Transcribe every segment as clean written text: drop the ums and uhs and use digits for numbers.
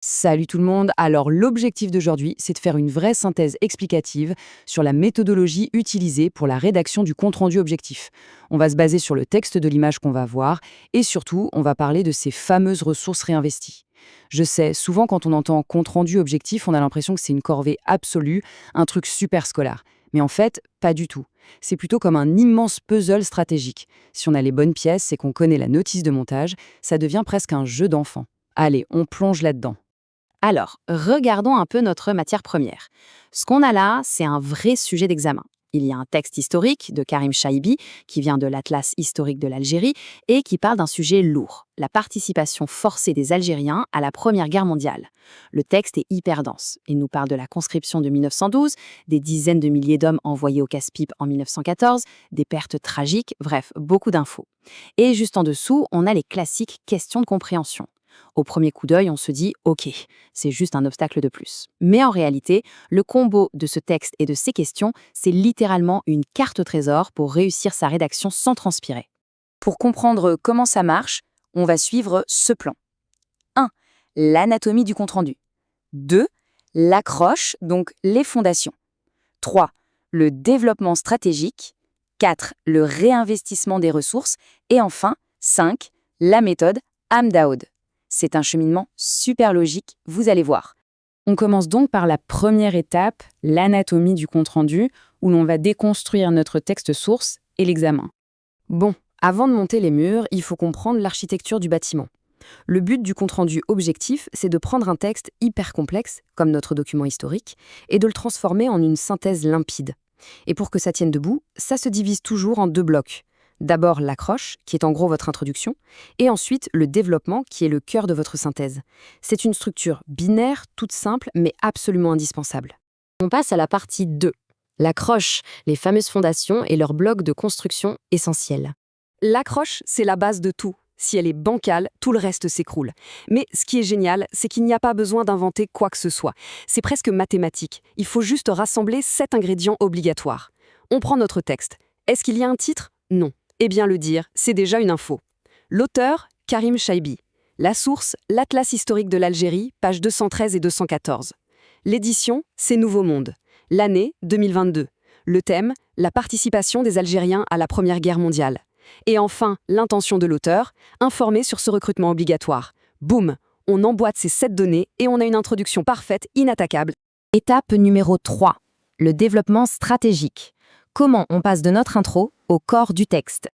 Salut tout le monde. Alors l'objectif d'aujourd'hui, c'est de faire une vraie synthèse explicative sur la méthodologie utilisée pour la rédaction du compte-rendu objectif. On va se baser sur le texte de l'image qu'on va voir et surtout, on va parler de ces fameuses ressources réinvesties. Je sais, souvent quand on entend compte-rendu objectif, on a l'impression que c'est une corvée absolue, un truc super scolaire. Mais en fait, pas du tout. C'est plutôt comme un immense puzzle stratégique. Si on a les bonnes pièces et qu'on connaît la notice de montage, ça devient presque un jeu d'enfant. Allez, on plonge là-dedans. Alors, regardons un peu notre matière première. Ce qu'on a là, c'est un vrai sujet d'examen. Il y a un texte historique de Karim Chaibi, qui vient de l'Atlas historique de l'Algérie, et qui parle d'un sujet lourd, la participation forcée des Algériens à la Première Guerre mondiale. Le texte est hyper dense. Il nous parle de la conscription de 1912, des dizaines de milliers d'hommes envoyés au casse-pipe en 1914, des pertes tragiques, bref, beaucoup d'infos. Et juste en dessous, on a les classiques questions de compréhension. Au premier coup d'œil, on se dit « Ok, c'est juste un obstacle de plus ». Mais en réalité, le combo de ce texte et de ces questions, c'est littéralement une carte au trésor pour réussir sa rédaction sans transpirer. Pour comprendre comment ça marche, on va suivre ce plan. 1. L'anatomie du compte-rendu. 2. L'accroche, donc les fondations. 3. Le développement stratégique. 4. Le réinvestissement des ressources. Et enfin, 5. La méthode Amdaoud. C'est un cheminement super logique, vous allez voir. On commence donc par la première étape, l'anatomie du compte-rendu, où l'on va déconstruire notre texte source et l'examen. Bon, avant de monter les murs, il faut comprendre l'architecture du bâtiment. Le but du compte-rendu objectif, c'est de prendre un texte hyper complexe, comme notre document historique, et de le transformer en une synthèse limpide. Et pour que ça tienne debout, ça se divise toujours en deux blocs. D'abord l'accroche, qui est en gros votre introduction, et ensuite le développement, qui est le cœur de votre synthèse. C'est une structure binaire, toute simple, mais absolument indispensable. On passe à la partie 2. L'accroche, les fameuses fondations et leurs blocs de construction essentiels. L'accroche, c'est la base de tout. Si elle est bancale, tout le reste s'écroule. Mais ce qui est génial, c'est qu'il n'y a pas besoin d'inventer quoi que ce soit. C'est presque mathématique. Il faut juste rassembler 7 ingrédients obligatoires. On prend notre texte. Est-ce qu'il y a un titre? Non. Eh bien le dire, c'est déjà une info. L'auteur, Karim Chaibi. La source, l'Atlas historique de l'Algérie, pages 213 et 214. L'édition, c'est Nouveau Monde. L'année, 2022. Le thème, la participation des Algériens à la Première Guerre mondiale. Et enfin, l'intention de l'auteur, informer sur ce recrutement obligatoire. Boum, on emboîte ces 7 données et on a une introduction parfaite, inattaquable. Étape numéro 3. Le développement stratégique. Comment on passe de notre intro au corps du texte.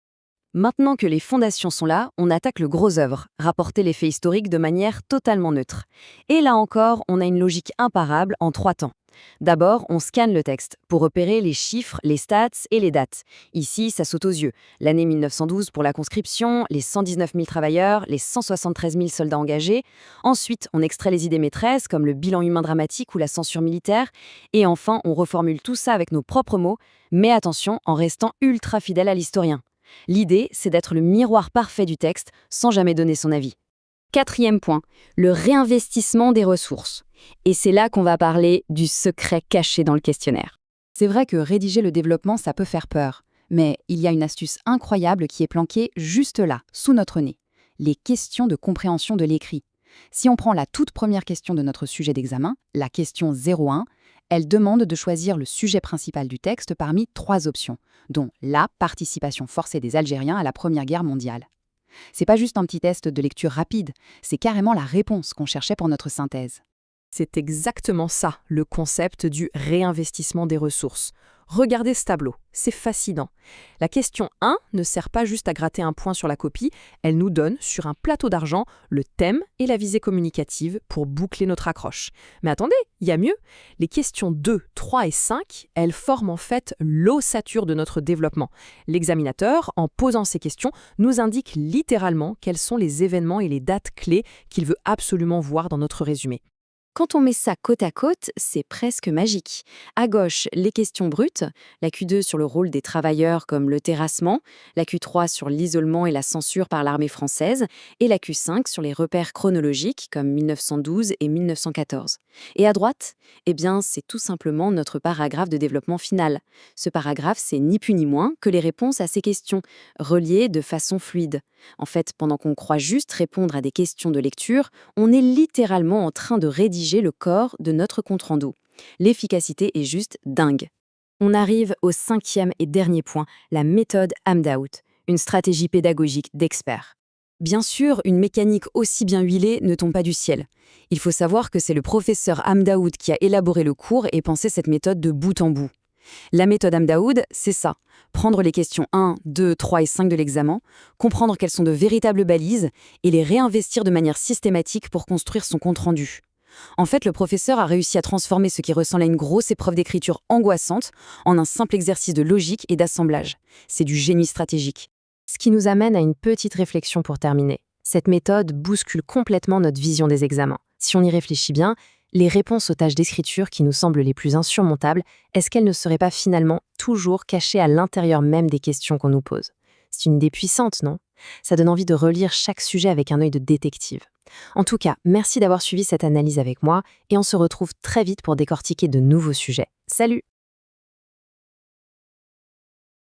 Maintenant que les fondations sont là, on attaque le gros œuvre, rapporter les faits historiques de manière totalement neutre. Et là encore, on a une logique imparable en 3 temps. D'abord, on scanne le texte pour repérer les chiffres, les stats et les dates. Ici, ça saute aux yeux. L'année 1912 pour la conscription, les 119 000 travailleurs, les 173 000 soldats engagés. Ensuite, on extrait les idées maîtresses comme le bilan humain dramatique ou la censure militaire. Et enfin, on reformule tout ça avec nos propres mots, mais attention, en restant ultra fidèle à l'historien. L'idée, c'est d'être le miroir parfait du texte sans jamais donner son avis. 4e point, le réinvestissement des ressources. Et c'est là qu'on va parler du secret caché dans le questionnaire. C'est vrai que rédiger le développement, ça peut faire peur. Mais il y a une astuce incroyable qui est planquée juste là, sous notre nez. Les questions de compréhension de l'écrit. Si on prend la toute première question de notre sujet d'examen, la question 01, elle demande de choisir le sujet principal du texte parmi 3 options, dont la participation forcée des Algériens à la Première Guerre mondiale. C'est pas juste un petit test de lecture rapide, c'est carrément la réponse qu'on cherchait pour notre synthèse. C'est exactement ça, le concept du réinvestissement des ressources. Regardez ce tableau, c'est fascinant. La question 1 ne sert pas juste à gratter un point sur la copie, elle nous donne, sur un plateau d'argent, le thème et la visée communicative pour boucler notre accroche. Mais attendez, il y a mieux. Les questions 2, 3 et 5, elles forment en fait l'ossature de notre développement. L'examinateur, en posant ces questions, nous indique littéralement quels sont les événements et les dates clés qu'il veut absolument voir dans notre résumé. Quand on met ça côte à côte, c'est presque magique. À gauche, les questions brutes, la Q2 sur le rôle des travailleurs comme le terrassement, la Q3 sur l'isolement et la censure par l'armée française, et la Q5 sur les repères chronologiques comme 1912 et 1914. Et à droite, eh bien, c'est tout simplement notre paragraphe de développement final. Ce paragraphe, c'est ni plus ni moins que les réponses à ces questions, reliées de façon fluide. En fait, pendant qu'on croit juste répondre à des questions de lecture, on est littéralement en train de rédiger le corps de notre compte-rendu. L'efficacité est juste dingue. On arrive au 5e et dernier point, la méthode Amdaout, une stratégie pédagogique d'experts. Bien sûr, une mécanique aussi bien huilée ne tombe pas du ciel. Il faut savoir que c'est le professeur Amdaout qui a élaboré le cours et pensé cette méthode de bout en bout. La méthode Amdaout, c'est ça. Prendre les questions 1, 2, 3 et 5 de l'examen, comprendre qu'elles sont de véritables balises et les réinvestir de manière systématique pour construire son compte-rendu. En fait, le professeur a réussi à transformer ce qui ressemble à une grosse épreuve d'écriture angoissante en un simple exercice de logique et d'assemblage. C'est du génie stratégique. Ce qui nous amène à une petite réflexion pour terminer. Cette méthode bouscule complètement notre vision des examens. Si on y réfléchit bien, les réponses aux tâches d'écriture qui nous semblent les plus insurmontables, est-ce qu'elles ne seraient pas finalement toujours cachées à l'intérieur même des questions qu'on nous pose? C'est une idée puissante, non? Ça donne envie de relire chaque sujet avec un œil de détective. En tout cas, merci d'avoir suivi cette analyse avec moi et on se retrouve très vite pour décortiquer de nouveaux sujets. Salut!